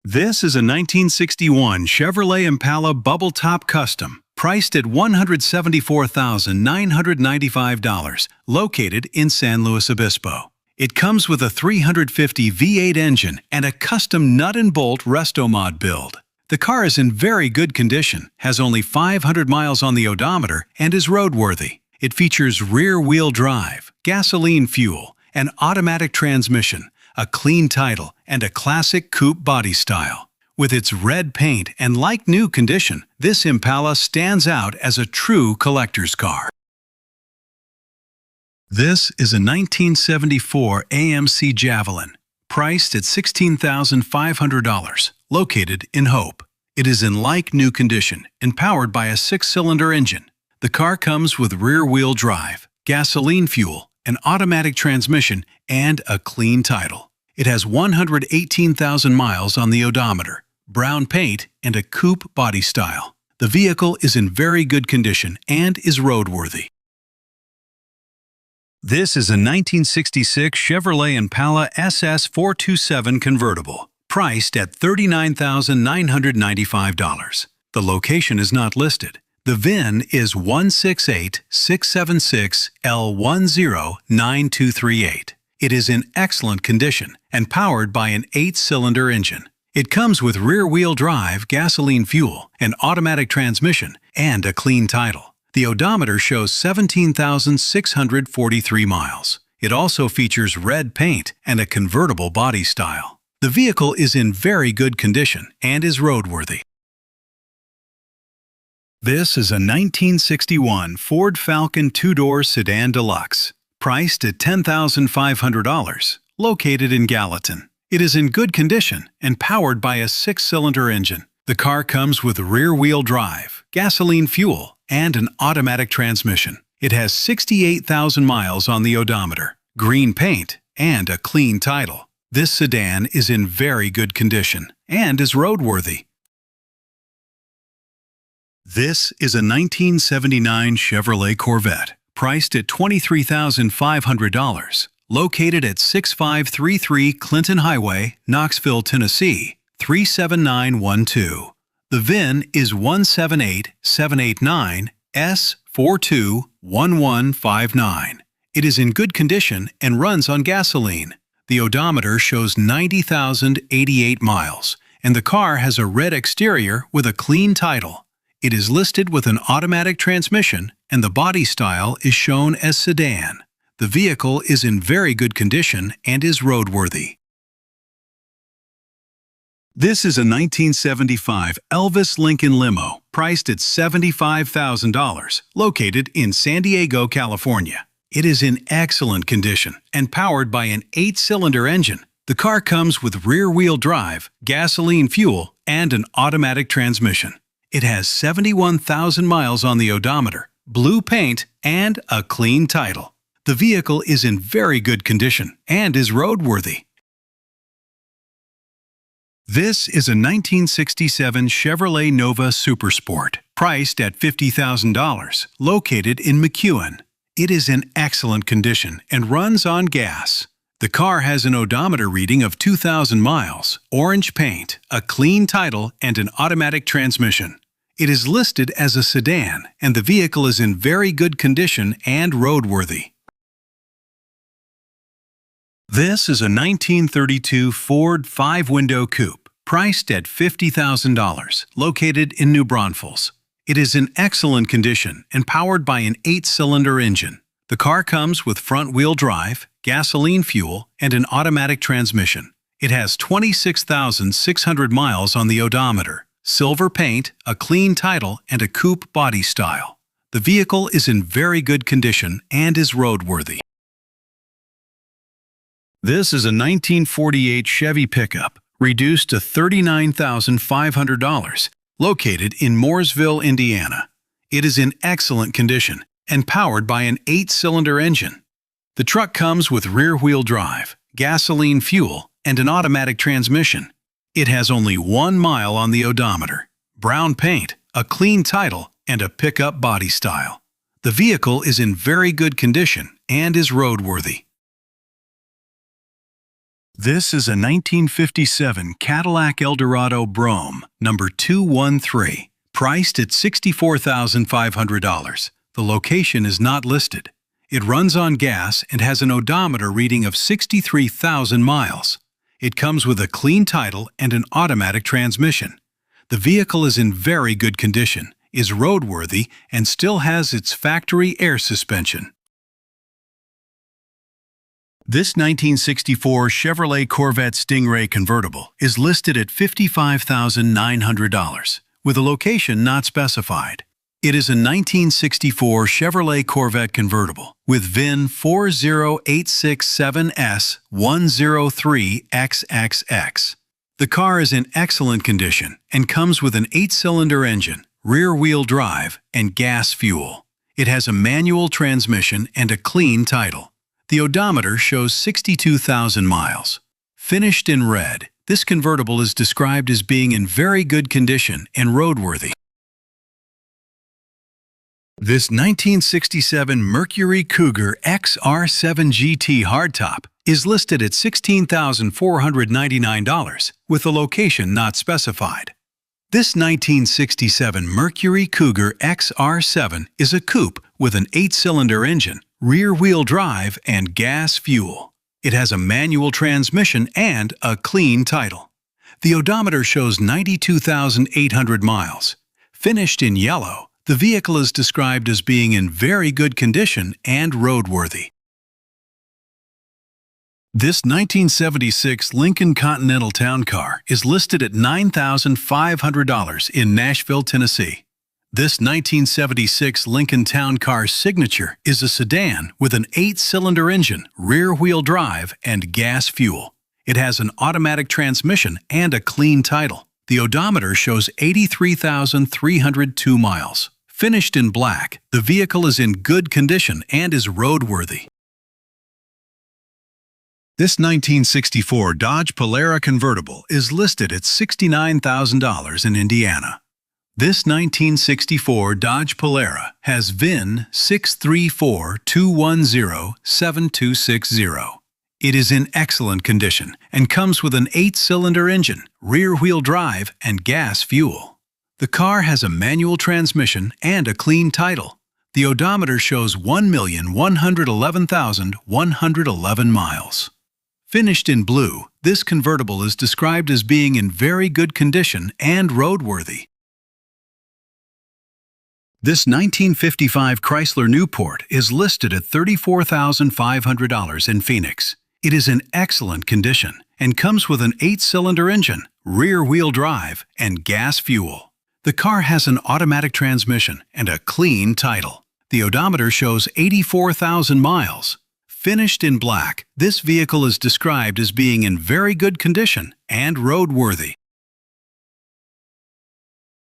This is a 1961 Chevrolet Impala Bubble Top Custom, priced at $174,995, located in San Luis Obispo. It comes with a 350 V8 engine and a custom nut and bolt resto-mod build. The car is in very good condition, has only 500 miles on the odometer, and is roadworthy. It features rear-wheel drive, gasoline fuel, an automatic transmission, a clean title, and a classic coupe body style. With its red paint and like-new condition, this Impala stands out as a true collector's car. This is a 1974 AMC Javelin, priced at $16,500, located in Hope. It is in like-new condition and powered by a 6-cylinder engine. The car comes with rear-wheel drive, gasoline fuel, an automatic transmission, and a clean title. It has 118,000 miles on the odometer, brown paint, and a coupe body style. The vehicle is in very good condition and is roadworthy. This is a 1966 Chevrolet Impala SS 427 convertible, priced at $39,995. The location is not listed. The VIN is 168-676-L109238. It is in excellent condition and powered by an 8-cylinder engine. It comes with rear-wheel drive, gasoline fuel, an automatic transmission, and a clean title. The odometer shows 17,643 miles. It also features red paint and a convertible body style. The vehicle is in very good condition and is roadworthy. This is a 1961 Ford Falcon two-door sedan deluxe, priced at $10,500, located in Gallatin. It is in good condition and powered by a 6-cylinder engine. The car comes with rear-wheel drive, gasoline fuel, and an automatic transmission. It has 68,000 miles on the odometer, green paint, and a clean title. This sedan is in very good condition and is roadworthy. This is a 1979 Chevrolet Corvette, priced at $23,500, located at 6533 Clinton Highway, Knoxville, Tennessee, 37912. The VIN is 178-789-S421159. It is in good condition and runs on gasoline. The odometer shows 90,088 miles, and the car has a red exterior with a clean title. It is listed with an automatic transmission, and the body style is shown as sedan. The vehicle is in very good condition and is roadworthy. This is a 1975 Elvis Lincoln Limo, priced at $75,000, located in San Diego, California. It is in excellent condition and powered by an 8-cylinder engine. The car comes with rear-wheel drive, gasoline fuel, and an automatic transmission. It has 71,000 miles on the odometer, blue paint, and a clean title. The vehicle is in very good condition and is roadworthy. This is a 1967 Chevrolet Nova Supersport, priced at $50,000, located in McEwen. It is in excellent condition and runs on gas. The car has an odometer reading of 2,000 miles, orange paint, a clean title, and an automatic transmission. It is listed as a sedan, and the vehicle is in very good condition and roadworthy. This is a 1932 Ford 5-window coupe, priced at $50,000, located in New Braunfels. It is in excellent condition and powered by an 8-cylinder engine. The car comes with front-wheel drive, gasoline fuel, and an automatic transmission. It has 26,600 miles on the odometer, silver paint, a clean title, and a coupe body style. The vehicle is in very good condition and is roadworthy. This is a 1948 Chevy pickup, reduced to $39,500, located in Mooresville, Indiana. It is in excellent condition and powered by an 8-cylinder engine. The truck comes with rear-wheel drive, gasoline fuel, and an automatic transmission. It has only 1 mile on the odometer, brown paint, a clean title, and a pickup body style. The vehicle is in very good condition and is roadworthy. This is a 1957 Cadillac Eldorado Brougham, number 213, priced at $64,500. The location is not listed. It runs on gas and has an odometer reading of 63,000 miles. It comes with a clean title and an automatic transmission. The vehicle is in very good condition, is roadworthy, and still has its factory air suspension. This 1964 Chevrolet Corvette Stingray convertible is listed at $55,900, with a location not specified. It is a 1964 Chevrolet Corvette convertible with VIN 40867S103XXX. The car is in excellent condition and comes with an 8-cylinder engine, rear-wheel drive, and gas fuel. It has a manual transmission and a clean title. The odometer shows 62,000 miles. Finished in red, this convertible is described as being in very good condition and roadworthy. This 1967 Mercury Cougar XR7 GT hardtop is listed at $16,499, with a location not specified. This 1967 Mercury Cougar XR7 is a coupe with an 8-cylinder engine, rear-wheel drive, and gas fuel. It has a manual transmission and a clean title. The odometer shows 92,800 miles. Finished in yellow, the vehicle is described as being in very good condition and roadworthy. This 1976 Lincoln Continental Town Car is listed at $9,500 in Nashville, Tennessee. This 1976 Lincoln Town Car Signature is a sedan with an 8-cylinder engine, rear-wheel drive, and gas fuel. It has an automatic transmission and a clean title. The odometer shows 83,302 miles. Finished in black, the vehicle is in good condition and is roadworthy. This 1964 Dodge Polara convertible is listed at $69,000 in Indiana. This 1964 Dodge Polara has VIN 634-210-7260. It is in excellent condition and comes with an 8-cylinder engine, rear-wheel drive, and gas fuel. The car has a manual transmission and a clean title. The odometer shows 1,111,111 miles. Finished in blue, this convertible is described as being in very good condition and roadworthy. This 1955 Chrysler Newport is listed at $34,500 in Phoenix. It is in excellent condition and comes with an 8-cylinder engine, rear-wheel drive, and gas fuel. The car has an automatic transmission and a clean title. The odometer shows 84,000 miles. Finished in black, this vehicle is described as being in very good condition and roadworthy.